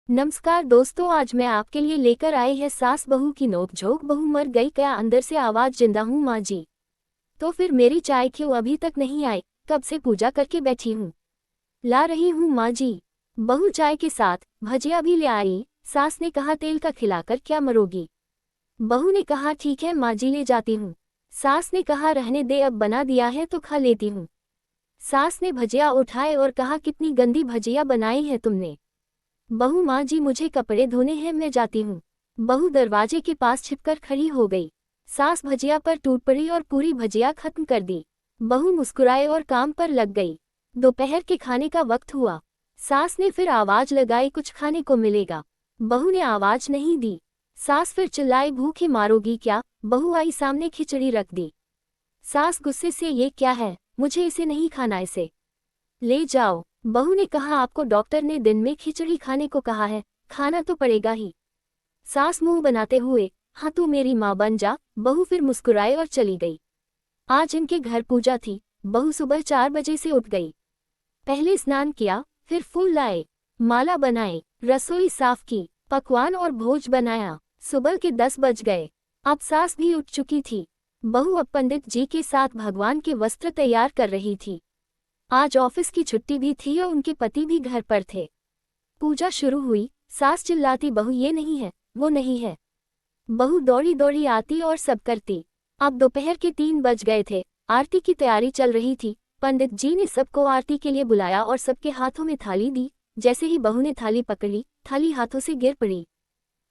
नमस्कार दोस्तों, आज मैं आपके लिए लेकर आई है सास बहू की नोकझोंक। बहू मर गई क्या, अंदर से आवाज जिंदा हूँ माँ जी। तो फिर मेरी चाय क्यों अभी तक नहीं आई? कब से पूजा करके बैठी हूँ, ला रही हूँ माँ जी। बहू चाय के साथ भजिया भी ले आई। सास ने कहा तेल का खिलाकर क्या मरोगी। बहू ने कहा ठीक है माँ जी, ले जाती हूँ। सास ने कहा रहने दे, अब बना दिया है तो खा लेती हूँ। सास ने भजिया उठाए और कहा कितनी गंदी भजिया बनाई है तुमने। बहू माँ जी मुझे कपड़े धोने हैं, मैं जाती हूँ। बहू दरवाजे के पास छिपकर खड़ी हो गई। सास भजिया पर टूट पड़ी और पूरी भजिया खत्म कर दी। बहू मुस्कुराए और काम पर लग गई। दोपहर के खाने का वक्त हुआ। सास ने फिर आवाज लगाई कुछ खाने को मिलेगा। बहू ने आवाज नहीं दी। सास फिर चिल्लाई भूखे मारोगी क्या। बहू आई सामने खिचड़ी रख दी। सास गुस्से से ये क्या है, मुझे इसे नहीं खाना, इसे ले जाओ। बहू ने कहा आपको डॉक्टर ने दिन में खिचड़ी खाने को कहा है, खाना तो पड़ेगा ही। सास मुंह बनाते हुए हाँ तू मेरी माँ बन जा। बहू फिर मुस्कुराए और चली गई। आज इनके घर पूजा थी। बहू सुबह 4 बजे से उठ गई। पहले स्नान किया, फिर फूल लाए, माला बनाए, रसोई साफ की, पकवान और भोज बनाया। सुबह के 10 बज गए। अब सास भी उठ चुकी थी। बहू अब पंडित जी के साथ भगवान के वस्त्र तैयार कर रही थी। आज ऑफिस की छुट्टी भी थी और उनके पति भी घर पर थे। पूजा शुरू हुई। सास चिल्लाती बहू ये नहीं है, वो नहीं है। बहू दौड़ी दौड़ी आती और सब करती। अब दोपहर के 3 बज गए थे। आरती की तैयारी चल रही थी। पंडित जी ने सबको आरती के लिए बुलाया और सबके हाथों में थाली दी। जैसे ही बहू ने थाली पकड़ी, थाली हाथों से गिर पड़ी।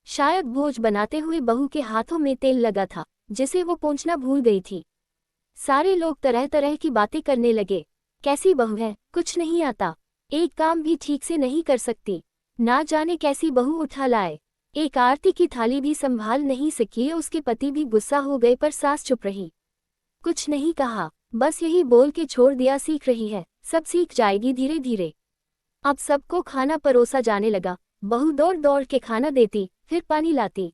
शायद भोज बनाते हुए बहू के हाथों में तेल लगा था, जिसे वो पोंछना भूल गई थी। सारे लोग तरह तरह की बातें करने लगे। कैसी बहू है, कुछ नहीं आता, एक काम भी ठीक से नहीं कर सकती, ना जाने कैसी बहू उठा लाए। एक आरती की थाली भी संभाल नहीं सकी। उसके पति भी गुस्सा हो गए पर सास चुप रही, कुछ नहीं कहा, बस यही बोल के छोड़ दिया सीख रही है, सब सीख जाएगी धीरे धीरे। अब सबको खाना परोसा जाने लगा। बहू दौड़ दौड़ के खाना देती, फिर पानी लाती।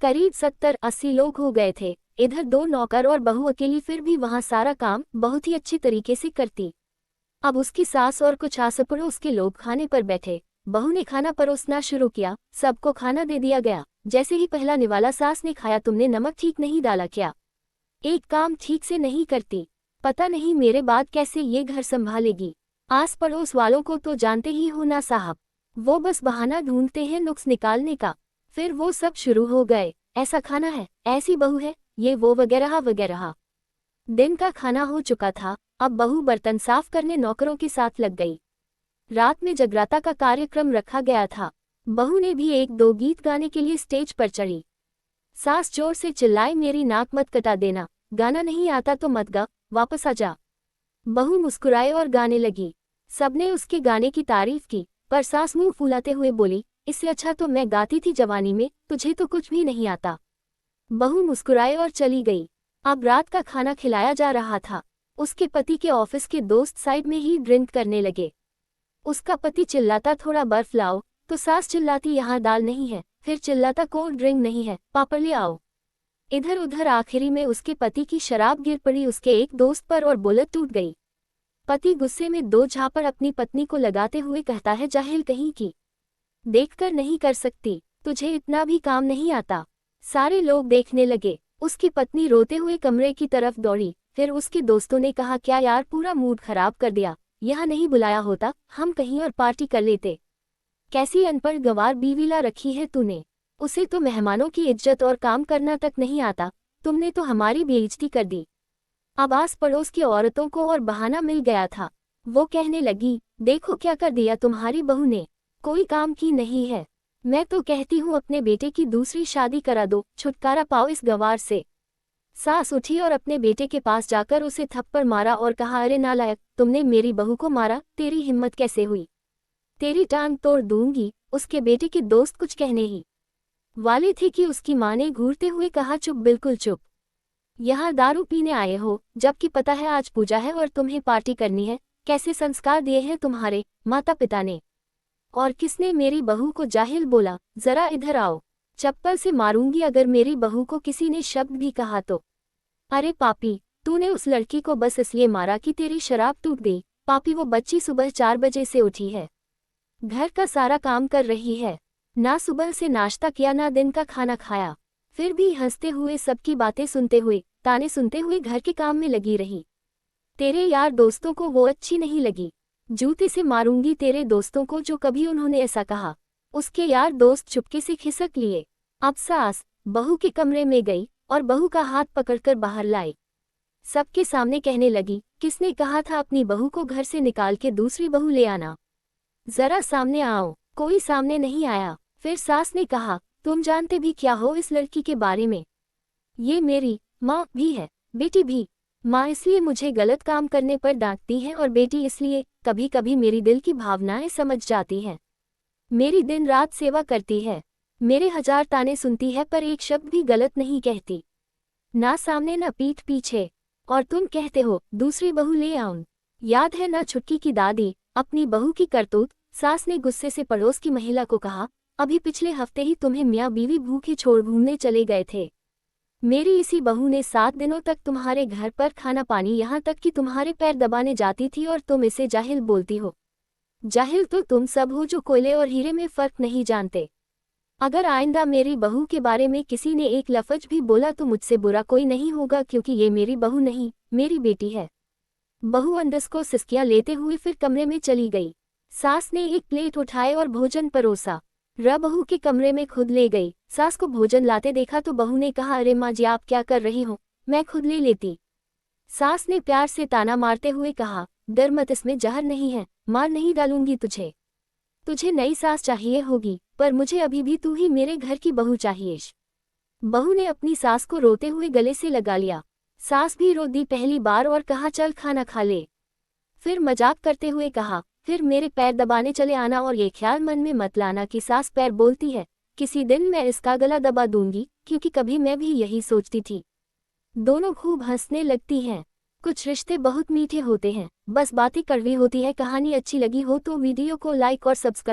करीब 70-80 लोग हो गए थे। इधर 2 नौकर और बहू अकेली, फिर भी वहां सारा काम बहुत ही अच्छी तरीके से करती। अब उसकी सास और कुछ आस पड़ोस के लोग खाने पर बैठे। बहू ने खाना परोसना शुरू किया। सबको खाना दे दिया गया। जैसे ही पहला निवाला सास ने खाया, तुमने नमक ठीक नहीं डाला क्या, एक काम ठीक से नहीं करती, पता नहीं मेरे बाद कैसे ये घर संभालेगी। आस पड़ोस वालों को तो जानते ही हो ना साहब, वो बस बहाना ढूंढते हैं नुक्स निकालने का। फिर वो सब शुरू हो गए, ऐसा खाना है, ऐसी बहू है, ये वो वगैरह वगैरह। दिन का खाना हो चुका था। अब बहू बर्तन साफ करने नौकरों के साथ लग गई। रात में जगराता का कार्यक्रम रखा गया था। बहू ने भी 1-2 गीत गाने के लिए स्टेज पर चढ़ी। सास जोर से चिल्लाई मेरी नाक मत कटा देना, गाना नहीं आता तो मत गा, वापस आ जा। बहू मुस्कुराए और गाने लगी। सबने उसके गाने की तारीफ की, पर सास मुंह फुलाते हुए बोली इससे अच्छा तो मैं गाती थी जवानी में, तुझे तो कुछ भी नहीं आता। बहू मुस्कुराए और चली गई। अब रात का खाना खिलाया जा रहा था। उसके पति के ऑफिस के दोस्त साइड में ही ड्रिंक करने लगे। उसका पति चिल्लाता थोड़ा बर्फ लाओ, तो सास चिल्लाती यहाँ दाल नहीं है, फिर चिल्लाता कोल्ड ड्रिंक नहीं है, पापड़ ले आओ। इधर उधर आखिरी में उसके पति की शराब गिर पड़ी उसके एक दोस्त पर और बुलेट टूट गई। पति गुस्से में 2 झापड़ अपनी पत्नी को लगाते हुए कहता है जाहिल कहीं की, देखकर नहीं कर सकती, तुझे इतना भी काम नहीं आता। सारे लोग देखने लगे। उसकी पत्नी रोते हुए कमरे की तरफ दौड़ी। फिर उसके दोस्तों ने कहा क्या यार, पूरा मूड खराब कर दिया, यहाँ नहीं बुलाया होता, हम कहीं और पार्टी कर लेते। कैसी अनपढ़ गंवार बीवीला रखी है तूने, उसे तो मेहमानों की इज्जत और काम करना तक नहीं आता, तुमने तो हमारी बेइज्जती कर दी। अब आस पड़ोस की औरतों को और बहाना मिल गया था। वो कहने लगी देखो क्या कर दिया तुम्हारी बहू ने, कोई काम की नहीं है। मैं तो कहती हूँ अपने बेटे की दूसरी शादी करा दो, छुटकारा पाओ इस गंवार से। सास उठी और अपने बेटे के पास जाकर उसे थप्पड़ मारा और कहा अरे नालायक, तुमने मेरी बहू को मारा, तेरी हिम्मत कैसे हुई, तेरी टांग तोड़ दूंगी। उसके बेटे के दोस्त कुछ कहने ही वाले थे कि उसकी माँ ने घूरते हुए कहा चुप, बिल्कुल चुप, यहाँ दारू पीने आए हो, जबकि पता है आज पूजा है और तुम्हें पार्टी करनी है। कैसे संस्कार दिए हैं तुम्हारे माता पिता ने, और किसने मेरी बहू को जाहिल बोला, जरा इधर आओ, चप्पल से मारूंगी अगर मेरी बहू को किसी ने शब्द भी कहा तो। अरे पापी, तूने उस लड़की को बस इसलिए मारा कि तेरी शराब टूट गई, पापी वो बच्ची सुबह 4 बजे से उठी है, घर का सारा काम कर रही है, ना सुबह से नाश्ता किया ना दिन का खाना खाया, फिर भी हंसते हुए सबकी बातें सुनते हुए ताने सुनते हुए घर के काम में लगी रही। तेरे यार दोस्तों को वो अच्छी नहीं लगी, जूते से मारूंगी तेरे दोस्तों को जो कभी उन्होंने ऐसा कहा। उसके यार दोस्त चुपके से खिसक लिए। अब सास बहू के कमरे में गई और बहू का हाथ पकड़कर बाहर लाई। सबके सामने कहने लगी, किसने कहा था अपनी बहू को घर से निकाल के दूसरी बहू ले आना? जरा सामने आओ। कोई सामने नहीं आया। फिर सास ने कहा, तुम जानते भी क्या हो इस लड़की के बारे में? ये मेरी माँ भी है, बेटी भी। माँ इसलिए मुझे गलत काम करने पर डांटती है और बेटी इसलिए कभी कभी मेरी दिल की भावनाएं समझ जाती हैं। मेरी दिन रात सेवा करती है, मेरे 1000 ताने सुनती है पर एक शब्द भी गलत नहीं कहती, ना सामने ना पीठ पीछे। और तुम कहते हो दूसरी बहू ले आऊं? याद है ना छुटकी की दादी, अपनी बहू की करतूत? सास ने गुस्से से पड़ोस की महिला को कहा, अभी पिछले हफ्ते ही तुम्हें मियाँ बीवी भूखे छोड़ घूमने चले गए थे। मेरी इसी बहू ने 7 दिनों तक तुम्हारे घर पर खाना पानी, यहाँ तक कि तुम्हारे पैर दबाने जाती थी और तुम इसे जाहिल बोलती हो। जाहिल तो तुम सब हो जो कोयले और हीरे में फर्क नहीं जानते। अगर आइंदा मेरी बहू के बारे में किसी ने एक लफ्ज भी बोला तो मुझसे बुरा कोई नहीं होगा, क्योंकि ये मेरी बहू नहीं, मेरी बेटी है। बहू अंदस को सिसकियां लेते हुए फिर कमरे में चली गई। सास ने एक प्लेट उठाए और भोजन परोसा। बहू के कमरे में खुद ले गई। सास को भोजन लाते देखा तो बहू ने कहा, अरे माँ जी आप क्या कर रही हो, मैं खुद ले लेती। सास ने प्यार से ताना मारते हुए कहा, डर मत, इसमें जहर नहीं है, मार नहीं डालूंगी तुझे। तुझे नई सास चाहिए होगी, पर मुझे अभी भी तू ही मेरे घर की बहू चाहिए। बहू ने अपनी सास को रोते हुए गले से लगा लिया। सास भी रो दी पहली बार और कहा, चल खाना खा ले। फिर मजाक करते हुए कहा, फिर मेरे पैर दबाने चले आना और ये ख्याल मन में मत लाना कि सास पैर बोलती है, किसी दिन मैं इसका गला दबा दूंगी, क्योंकि कभी मैं भी यही सोचती थी। दोनों खूब हंसने लगती हैं। कुछ रिश्ते बहुत मीठे होते हैं, बस बातें कड़वी होती है। कहानी अच्छी लगी हो तो वीडियो को लाइक और सब्सक्राइब